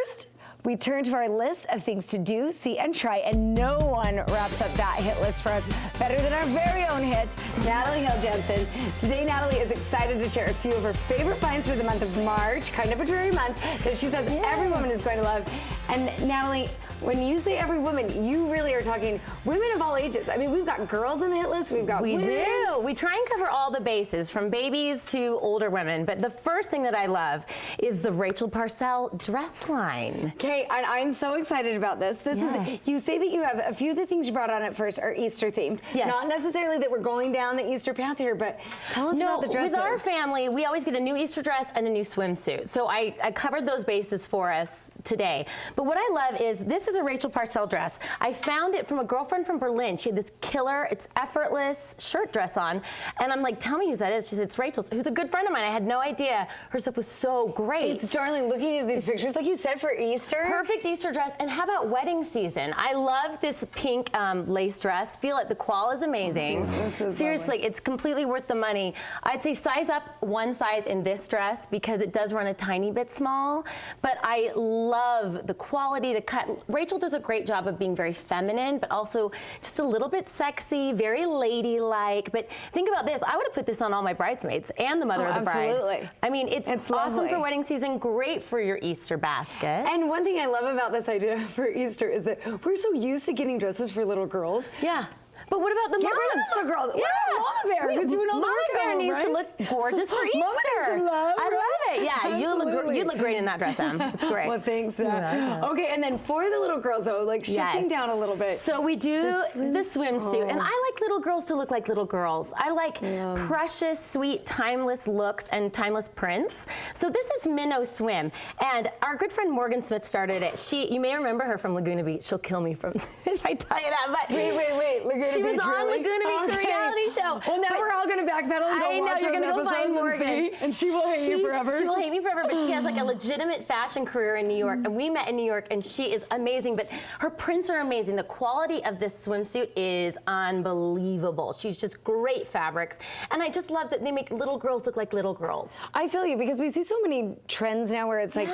first, we turn to our list of things to do, see, and try, and no one wraps up that hit list for us better than our very own hit, Natalie Hill Jensen. Today, Natalie is excited to share a few of her favorite finds for the month of March, kind of a dreary month, that she says every woman is going to love. And Natalie, when you say every woman, you really are talking women of all ages. I mean, we've got girls in the hit list, we've got women. We do. We try and cover all the bases, from babies to older women. But the first thing that I love is the Rachel Parcell dress line. Okay, and I'm so excited about this. This is, you say that you have a few of the things you brought on at first are Easter themed. Yes. Not necessarily that we're going down the Easter path here, but tell us about the dresses. With our family, we always get a new Easter dress and a new swimsuit. So I covered those bases for us today. But what I love is, this is a Rachel Parcell dress. I found it from a girlfriend from Berlin. She had this killer, it's effortless shirt dress on. And I'm like, tell me who that is. She said, it's Rachel's, who's a good friend of mine. I had no idea. Her stuff was so great. It's darling, looking at these pictures, like you said, for Easter. Perfect Easter dress. And how about wedding season? I love this pink lace dress. Feel it, the qual is amazing. Seriously, lovely. It's completely worth the money. I'd say size up one size in this dress because it does run a tiny bit small, but I love the quality, the cut. Rachel does a great job of being very feminine, but also just a little bit sexy, very ladylike. But think about this. I would have put this on all my bridesmaids and the mother of the bride. Absolutely. I mean, it's awesome lovely. For wedding season, great for your Easter basket. And one thing I love about this idea for Easter is that we're so used to getting dresses for little girls. Yeah. But what about the Get moms? rid of the little girls. Yeah. What about Mama Bear? Who's doing all the Mama work Bear at home, needs right? to look gorgeous for Easter. Mama needs some love, I love it. Yeah, Absolutely. you look great in that dress, Em. It's great. Well, thanks, Okay, and then for the little girls, though, like shifting down a little bit. So we do the swimsuit, and I like little girls to look like little girls. I like precious, sweet, timeless looks and timeless prints. So this is Minnow Swim, and our good friend Morgan Smith started it. You may remember her from Laguna Beach. She'll kill me if I tell you that, but Wait, Laguna Beach. She was on Laguna Beach, the reality show. Well, now we're all going to backpedal and go watch you're going to go find Morgan. And she will hate you forever. She will hate me forever, but she has like a legitimate fashion career in New York, and we met in New York, and she is amazing, but her prints are amazing. The quality of this swimsuit is unbelievable. She's just great fabrics, and I just love that they make little girls look like little girls. I feel you, because we see so many trends now where it's like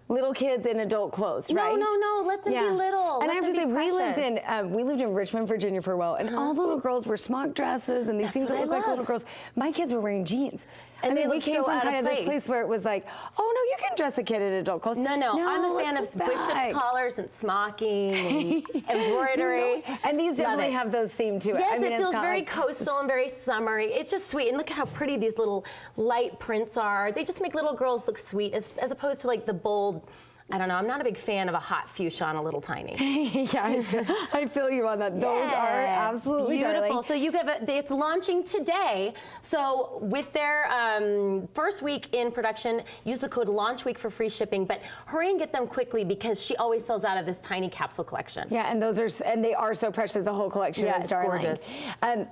little kids in adult clothes, right? No, let them be little. And let I have to say, precious. we lived in Richmond, Virginia for a while, and all the little girls were smock dresses and these things that look like little girls. My kids were wearing jeans. And I mean, we came so from out kind of place. this place where it was like, oh no, you can dress a kid in adult clothes. No, I'm a fan of bishop's collars and smocking and embroidery. And these definitely have those themed to it. Yes, I mean, it feels very like coastal and very summery. It's just sweet. And look at how pretty these little light prints are. They just make little girls look sweet as opposed to like the bold, I don't know, I'm not a big fan of a hot fuchsia on a little tiny. I feel you on that. Those are absolutely beautiful. darling. So you have it's launching today. So with their first week in production, use the code LAUNCHWEEK for free shipping. But hurry and get them quickly because she always sells out of this tiny capsule collection. Yeah, and they are so precious. The whole collection is darling. Gorgeous.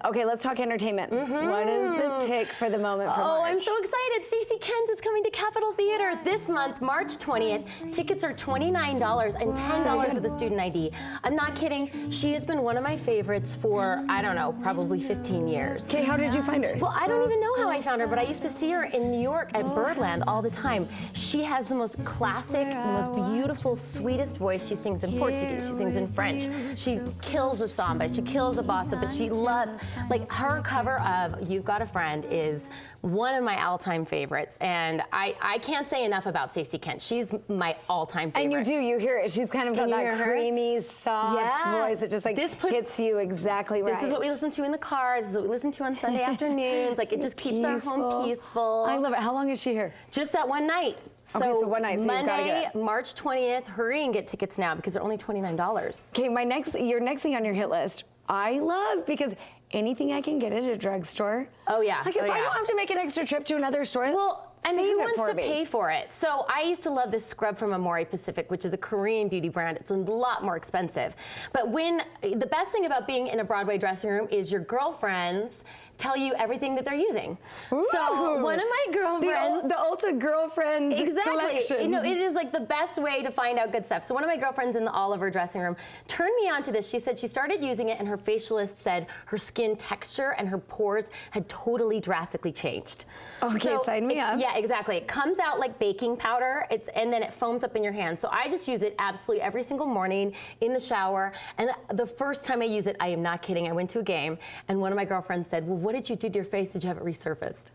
Okay, let's talk entertainment. What is the pick for the moment for March? Oh, I'm so excited. Stacey Kent is coming to Capitol Theater this month, March 20th. Tickets are $29 and $10 with a student ID. I'm not kidding. She has been one of my favorites for, I don't know, probably 15 years. Okay, how did you find her? Well, I don't even know how I found her, but I used to see her in New York at Birdland all the time. She has the most classic, the most beautiful, sweetest voice. She sings in Portuguese, she sings in French. She kills the samba, she kills the bossa, but she loves, like her cover of You've Got a Friend is one of my all-time favorites, and I can't say enough about Stacey Kent. She's my all-time favorite. And you hear it. She's kind of got that creamy, soft voice that just like hits you exactly right. This is what we listen to in the cars. This is what we listen to on Sunday afternoons. Like it just keeps our home peaceful. I love it. How long is she here? Just that one night. So one night, so Monday, you've got to get it. March 20th. Hurry and get tickets now because they're only $29. Okay, your next thing on your hit list, I love because anything I can get at a drugstore. Oh yeah. Like if I don't have to make an extra trip to another store. Well, and who wants to pay for it? So I used to love this scrub from Amore Pacific, which is a Korean beauty brand. It's a lot more expensive. But the best thing about being in a Broadway dressing room is your girlfriends tell you everything that they're using. Ooh. So one of my girlfriends, the Ulta girlfriend collection. You know, it is like the best way to find out good stuff. So one of my girlfriends in the Oliver dressing room turned me on to this. She said she started using it, and her facialist said her skin texture and her pores had totally drastically changed. Okay, sign me up. Yeah, exactly. It comes out like baking powder, and then it foams up in your hand. So I just use it absolutely every single morning in the shower. And the first time I use it, I am not kidding, I went to a game, and one of my girlfriends said, well, what did you do to your face? Did you have it resurfaced?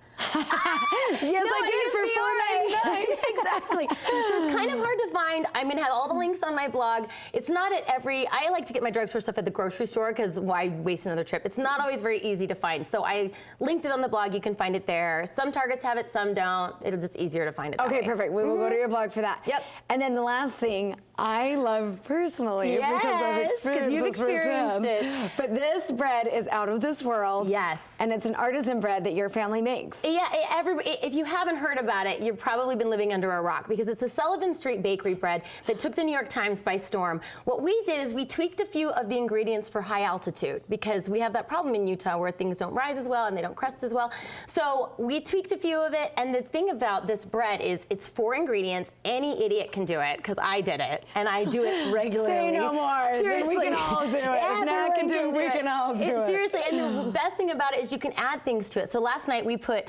Yes, I did for $4.99. Exactly. So it's kind of hard to find. I'm going to have all the links on my blog. It's not at every, I like to get my drugstore stuff at the grocery store because why waste another trip? It's not always very easy to find. So I linked it on the blog. You can find it there. Some Targets have it, some don't. It'll just easier to find it. Okay, perfect. We will go to your blog for that. Yep. And then the last thing I love personally, because I've experienced it. But this bread is out of this world. Yes. And it's an artisan bread that your family makes. Yeah, if you haven't heard about it, you've probably been living under a rock, because it's the Sullivan Street Bakery bread that took the New York Times by storm. What we did is we tweaked a few of the ingredients for high altitude, because we have that problem in Utah where things don't rise as well and they don't crust as well. So we tweaked a few of it, and the thing about this bread is it's 4 ingredients. Any idiot can do it, because I did it, and I do it regularly. Say no more. Seriously. We can all do it. If Nat can do it, we can all do it. Seriously, and the best thing about it is you can add things to it. So last night we put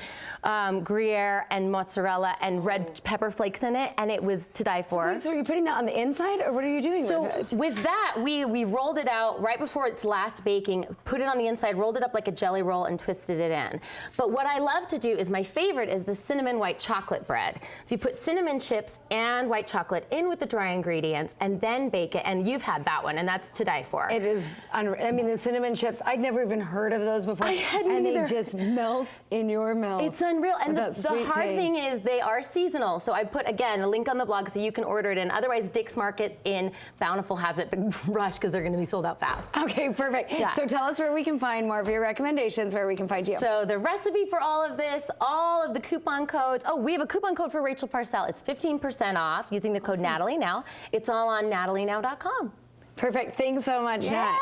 Gruyere and mozzarella and red pepper flakes in it, and it was to die for. Wait, so are you putting that on the inside, or what are you doing with it? With that, we rolled it out right before its last baking, put it on the inside, rolled it up like a jelly roll, and twisted it in. But what I love to do is, my favorite is the cinnamon white chocolate bread. So you put cinnamon chips and white chocolate in with the dry ingredients, and then bake it, and you've had that one, and that's to die for. It is, I mean, the cinnamon chips, I'd never even heard of those before. I hadn't either. And they just melt in your mouth. It's unreal. And the hard thing is they are seasonal. So I put, again, a link on the blog so you can order it in. Otherwise, Dick's Market in Bountiful has it, but rush, because they're going to be sold out fast. Okay, perfect. Yeah. So tell us where we can find more of your recommendations, where we can find you. So the recipe for all of this, all of the coupon codes. Oh, we have a coupon code for Rachel Parcell. It's 15% off using the code Natalie Now. It's all on natalienow.com. Perfect. Thanks so much, Nat.